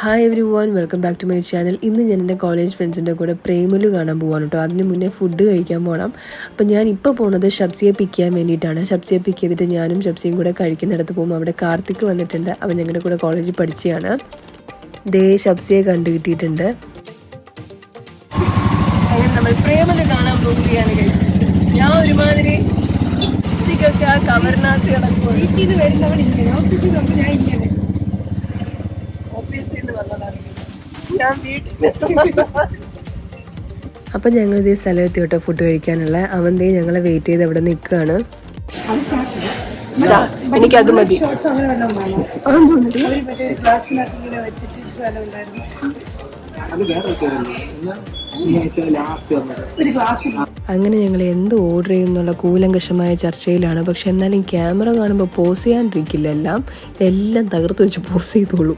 Hi everyone, welcome back to my channel. ഇന്ന് ഞാൻ എൻ്റെ കോളേജ് ഫ്രണ്ട്സിൻ്റെ കൂടെ പ്രേമലു കാണാൻ പോകാൻ കേട്ടോ. അതിന് മുന്നേ ഫുഡ് കഴിക്കാൻ പോകണം. അപ്പം ഞാൻ ഇപ്പോൾ പോകുന്നത് ഷബ്സിയെ പിക്ക് ചെയ്യാൻ വേണ്ടിയിട്ടാണ്. ഷബ്സിയെ പിക്ക് ചെയ്തിട്ട് ഞാനും ഷബ്സിയും കൂടെ കഴിക്കുന്നിടത്ത് പോകും. അവിടെ കാർത്തിക് വന്നിട്ടുണ്ട്. അവൻ ഞങ്ങളുടെ കൂടെ കോളേജിൽ പഠിച്ചതാണ്. ദേ ഷബ്സിയെ കണ്ടു കിട്ടിയിട്ടുണ്ട്. അങ്ങനെ നമ്മൾ പ്രേമലു കാണാൻ പോവുകയാണ്. ഞാൻ ഒരുമാതിരി കവറിനകത്ത് കിടക്കും. വീട്ടിൽ നിന്ന് വരുന്നവൻ ഇങ്ങനെ, ഓഫീസിൽ നിന്ന് ഞാൻ ഇങ്ങനെ. അപ്പം ഞങ്ങൾ ഇതേ സ്ഥലത്ത് കേട്ടോ ഫുഡ് കഴിക്കാനുള്ള. അവൻ ഞങ്ങളെ വെയിറ്റ് ചെയ്ത് അവിടെ നിൽക്കുകയാണ്. എനിക്കത് മതി. അങ്ങനെ ഞങ്ങൾ എന്ത് ഓർഡർ ചെയ്യുന്നുള്ള കൂലങ്കഷമായ ചർച്ചയിലാണ്. പക്ഷെ എന്നാലും ക്യാമറ കാണുമ്പോൾ പോസ് ചെയ്യാണ്ടിരിക്കില്ല. എല്ലാം തകർത്ത് വെച്ച് പോസ് ചെയ്തോളൂ.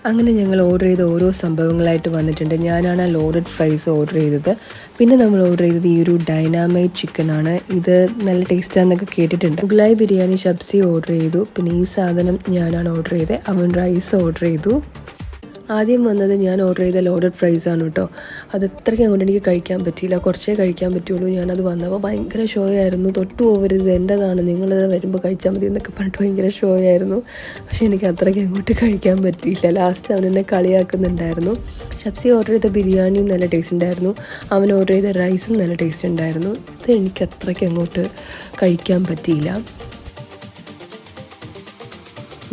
അങ്ങനെ ഞങ്ങൾ ഓർഡർ ചെയ്ത ഓരോ സംഭവങ്ങളായിട്ട് വന്നിട്ടുണ്ട്. ഞാനാണ് ലോഡഡ് ഫ്രൈസ് ഓർഡർ ചെയ്തത്. പിന്നെ നമ്മൾ ഓർഡർ ചെയ്തത് ഈ ഒരു ഡൈനാമൈറ്റ് ചിക്കനാണ്. ഇത് നല്ല ടേസ്റ്റാണെന്നൊക്കെ കേട്ടിട്ടുണ്ട്. മുഗലായി ബിരിയാണി ഷബ്സി ഓർഡർ ചെയ്തു. പിന്നെ ഈ സാധനം ഞാനാണ് ഓർഡർ ചെയ്തത്. അവൻ റൈസ് ഓർഡർ ചെയ്തു. ആദ്യം വന്നത് ഞാൻ ഓർഡർ ചെയ്ത ലോഡഡ് ഫ്രൈസ് ആണ് കേട്ടോ. അത് അത്രയ്ക്ക് അങ്ങോട്ട് എനിക്ക് കഴിക്കാൻ പറ്റിയില്ല. കുറച്ചേ കഴിക്കാൻ പറ്റുള്ളൂ. ഞാനത് വന്നപ്പോൾ ഭയങ്കര ഷോ ആയിരുന്നു. തൊട്ട് പോകരുത്, എൻ്റെതാണ്, നിങ്ങളത് വരുമ്പോൾ കഴിച്ചാൽ മതി എന്നൊക്കെ പറഞ്ഞിട്ട് ഭയങ്കര ഷോ ആയിരുന്നു. പക്ഷേ എനിക്ക് അത്രയ്ക്ക് അങ്ങോട്ട് കഴിക്കാൻ പറ്റിയില്ല. ലാസ്റ്റ് അവൻ എന്നെ കളിയാക്കുന്നുണ്ടായിരുന്നു. ഷബ്സി ഓർഡർ ചെയ്ത ബിരിയാണിയും നല്ല ടേസ്റ്റ് ഉണ്ടായിരുന്നു. അവൻ ഓർഡർ ചെയ്ത റൈസും നല്ല ടേസ്റ്റ് ഉണ്ടായിരുന്നു. ഇത് എനിക്ക് അത്രയ്ക്ക് അങ്ങോട്ട് കഴിക്കാൻ പറ്റിയില്ല.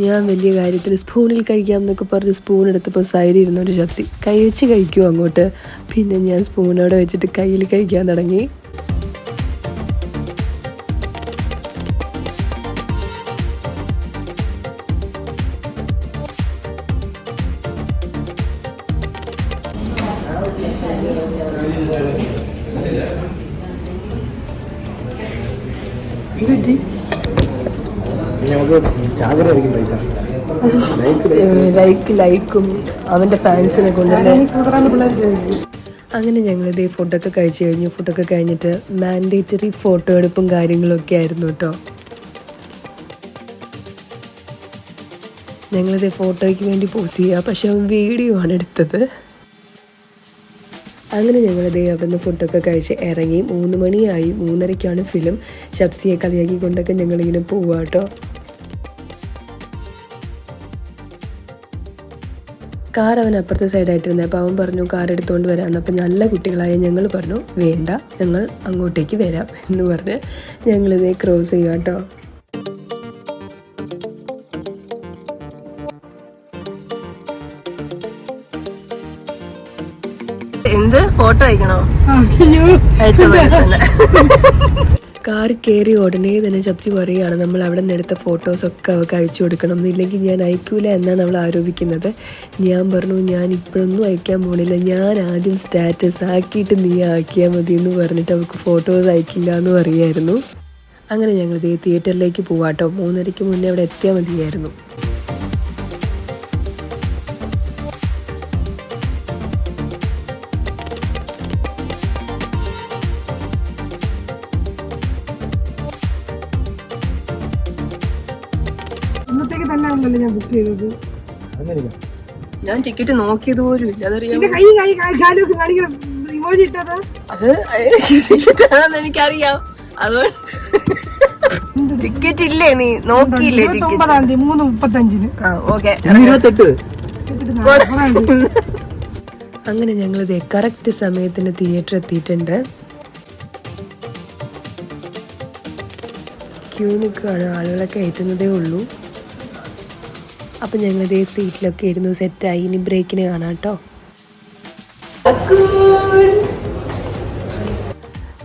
ഞാൻ വലിയ കാര്യത്തിൽ സ്പൂണിൽ കഴിക്കാം എന്നൊക്കെ പറഞ്ഞ് സ്പൂൺ എടുത്തപ്പോൾ സൈഡിൽ ഇരുന്നൊരു ഷബ്സി കൈ വെച്ച് കഴിക്കുമോ അങ്ങോട്ട്. പിന്നെ ഞാൻ സ്പൂണോടെ വെച്ചിട്ട് കയ്യിൽ കഴിക്കാൻ തുടങ്ങി. ലൈക്കും അവൻ്റെ ഫാൻസിനെ കൊണ്ടല്ലേ. അങ്ങനെ ഞങ്ങളിത് ഫുഡൊക്കെ കഴിച്ചു കഴിഞ്ഞു. ഫുഡൊക്കെ കഴിഞ്ഞിട്ട് മാൻഡേറ്ററി ഫോട്ടോ എടുപ്പും കാര്യങ്ങളൊക്കെ ആയിരുന്നു കേട്ടോ. ഞങ്ങളിത് ഫോട്ടോയ്ക്ക് വേണ്ടി പോസ് ചെയ്യുക. പക്ഷെ അവൻ വീഡിയോ ആണ് എടുത്തത്. അങ്ങനെ ഞങ്ങളിതേ അവിടെ നിന്ന് ഫുഡൊക്കെ കഴിച്ച് ഇറങ്ങി. 3 മണിയായി. 3:30ക്കാണ് ഫിലിം. ഷബ്സിയെ കളിയാക്കിക്കൊണ്ടൊക്കെ ഞങ്ങളിങ്ങനെ പോവുക കേട്ടോ. കാർ അവൻ അപ്പുറത്തെ സൈഡായിട്ടിരുന്നത്. അപ്പോൾ അവൻ പറഞ്ഞു കാർ എടുത്തുകൊണ്ട് വരാമെന്ന്. അപ്പം നല്ല കുട്ടികളായ ഞങ്ങൾ പറഞ്ഞു വേണ്ട, ഞങ്ങൾ അങ്ങോട്ടേക്ക് വരാം എന്ന് പറഞ്ഞ് ഞങ്ങളിതേ ക്രോസ് ചെയ്യുക കേട്ടോ. എന്ത് ഫോട്ടോ അയക്കണോ? കാർ കയറി ഉടനെ തന്നെ ഷബ്സി പറയുകയാണ് നമ്മൾ അവിടെ നിന്ന് എടുത്ത ഫോട്ടോസൊക്കെ അവൾക്ക് അയച്ചു കൊടുക്കണം എന്നില്ലെങ്കിൽ ഞാൻ അയക്കൂല എന്നാണ് അവൾ ആരോപിക്കുന്നത്. ഞാൻ പറഞ്ഞു ഞാൻ ഇപ്പോഴൊന്നും അയക്കാൻ പോണില്ല, ഞാൻ ആദ്യം സ്റ്റാറ്റസ് ആക്കിയിട്ട് നീ ആക്കിയാൽ മതി എന്ന് പറഞ്ഞിട്ട് അവൾക്ക് ഫോട്ടോസ് അയക്കില്ല എന്ന് പറയുമായിരുന്നു. അങ്ങനെ ഞങ്ങൾ തിയേറ്ററിലേക്ക് പോവാട്ടോ. 3:30ക്ക് മുന്നേ അവിടെ എത്തിയാൽ മതിയായിരുന്നു. ഞാൻ ടിക്കറ്റ് നോക്കിയത് പോലും ഇല്ല. എനിക്കറിയാം. അതുകൊണ്ട് ടിക്കറ്റ് ഇല്ലേ? നീ നോക്കിയില്ലേ ടിക്കറ്റ്? 3:35. ഓക്കെ. അങ്ങനെ ഞങ്ങളിത് കറക്റ്റ് സമയത്തിന് തിയേറ്റർ എത്തിയിട്ടുണ്ട്. ക്യൂ നിൽക്കുകയാണ്. ആളുകളൊക്കെ കയറ്റുന്നതേ ഉള്ളൂ. അപ്പം ഞങ്ങളിതേ സീറ്റിലൊക്കെ ഇരുന്ന് സെറ്റായി. ഇനി ബ്രേക്കിന് കാണാം കേട്ടോ.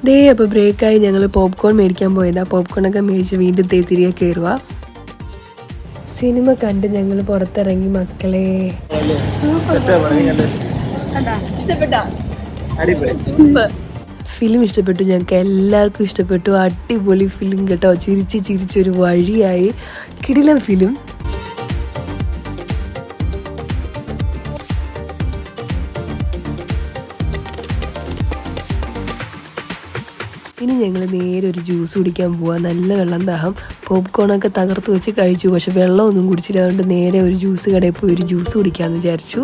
ദേ അപ്പോൾ ബ്രേക്കായി ഞങ്ങൾ പോപ്കോൺ മേടിക്കാൻ പോയതാ. പോപ്കോണൊക്കെ മേടിച്ച് വീണ്ടും തിരികെ കയറുക. സിനിമ കണ്ട് ഞങ്ങൾ പുറത്തിറങ്ങി മക്കളെ. ഫിലിം ഇഷ്ടപ്പെട്ടു. ഞങ്ങൾക്ക് എല്ലാവർക്കും ഇഷ്ടപ്പെട്ടു. അടിപൊളി ഫിലിം കേട്ടോ. ചിരിച്ചൊരു വഴിയായി. കിടിലൻ ഫിലിം. ഇനി ഞങ്ങൾ നേരെ ഒരു ജ്യൂസ് കുടിക്കാൻ പോവാം. നല്ല വെള്ളം ദാഹം. പോപ്കോണൊക്കെ തകർത്ത് വെച്ച് കഴിച്ചു, പക്ഷെ വെള്ളമൊന്നും കുടിച്ചില്ല. അതുകൊണ്ട് നേരെ ഒരു ജ്യൂസ് കടയിൽ പോയി ഒരു ജ്യൂസ് കുടിക്കാമെന്ന് വിചാരിച്ചു.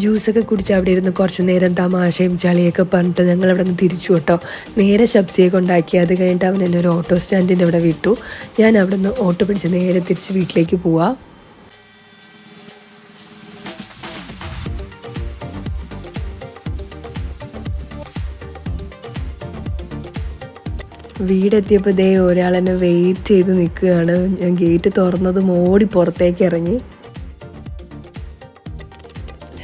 ജ്യൂസൊക്കെ കുടിച്ച് അവിടെ ഇരുന്ന് കുറച്ച് നേരം തമാശയും ചളിയൊക്കെ പറഞ്ഞിട്ട് ഞങ്ങൾ അവിടെ നിന്ന് തിരിച്ചു കേട്ടോ. നേരെ ഷബ്സിയെ കൊണ്ടാക്കി. അത് കഴിഞ്ഞിട്ട് അവൻ എന്നെ ഒരു ഓട്ടോ സ്റ്റാൻഡിൻ്റെ അവിടെ വിട്ടു. ഞാൻ അവിടെ നിന്ന് ഓട്ടോ പിടിച്ച് നേരെ തിരിച്ച് വീട്ടിലേക്ക് പോവാം. വീടെത്തിയപ്പോൾ ദേ ഒരാളെന്നെ വെയിറ്റ് ചെയ്ത് നിൽക്കുകയാണ്. ഞാൻ ഗേറ്റ് തുറന്നതും ഓടി പുറത്തേക്ക് ഇറങ്ങി.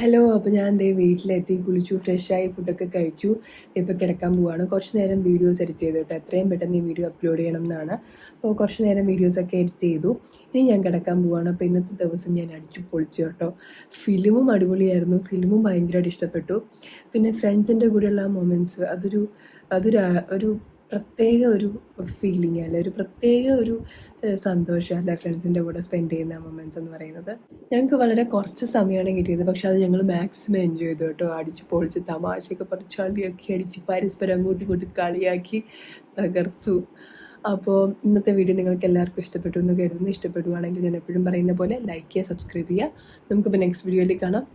ഹലോ, അപ്പോൾ ഞാൻ ദേ വീട്ടിലെത്തി, കുളിച്ചു, ഫ്രഷായി, ഫുഡൊക്കെ കഴിച്ചു. ഇപ്പോൾ കിടക്കാൻ പോവുകയാണ്. കുറച്ച് നേരം വീഡിയോസ് എഡിറ്റ് ചെയ്തു കേട്ടോ. എത്രയും പെട്ടെന്ന് ഈ വീഡിയോ അപ്ലോഡ് ചെയ്യണം എന്നാണ്. അപ്പോൾ കുറച്ച് നേരം വീഡിയോസൊക്കെ എഡിറ്റ് ചെയ്തു. ഇനി ഞാൻ കിടക്കാൻ പോവുകയാണ്. അപ്പോൾ ഇന്നത്തെ ദിവസം ഞാൻ അടിച്ചു പൊളിച്ചു കേട്ടോ. ഫിലിമും അടിപൊളിയായിരുന്നു. ഫിലിമും ഭയങ്കരമായിട്ട് ഇഷ്ടപ്പെട്ടു. പിന്നെ ഫ്രണ്ട്സിൻ്റെ കൂടെയുള്ള ആ മൊമെൻറ്റ്സ് അതൊരു ഒരു പ്രത്യേക ഒരു ഫീലിംഗ് അല്ല, ഒരു പ്രത്യേക ഒരു സന്തോഷമല്ല ഫ്രണ്ട്സിൻ്റെ കൂടെ സ്പെൻഡ് ചെയ്യുന്ന മൊമെൻറ്റ്സ് എന്ന് പറയുന്നത്. ഞങ്ങൾക്ക് വളരെ കുറച്ച് സമയമാണ് കിട്ടിയത്, പക്ഷെ അത് ഞങ്ങൾ മാക്സിമം എൻജോയ് ചെയ്തു കേട്ടോ. അടിച്ച് പൊളിച്ച് തമാശയൊക്കെ പറഞ്ഞ് ചളിയൊക്കെ അടിച്ച് പരസ്പരം അങ്ങോട്ടും ഇങ്ങോട്ടും കളിയാക്കി തകർത്തു. അപ്പോൾ ഇന്നത്തെ വീഡിയോ നിങ്ങൾക്ക് എല്ലാവർക്കും ഇഷ്ടപ്പെട്ടു എന്ന് കരുതുന്നു. ഇഷ്ടപ്പെടുവാണെങ്കിൽ ഞാൻ എപ്പോഴും പറയുന്ന പോലെ ലൈക്ക് ചെയ്യുക, സബ്സ്ക്രൈബ് ചെയ്യുക. നമുക്കിപ്പോൾ നെക്സ്റ്റ് വീഡിയോയിൽ കാണാം.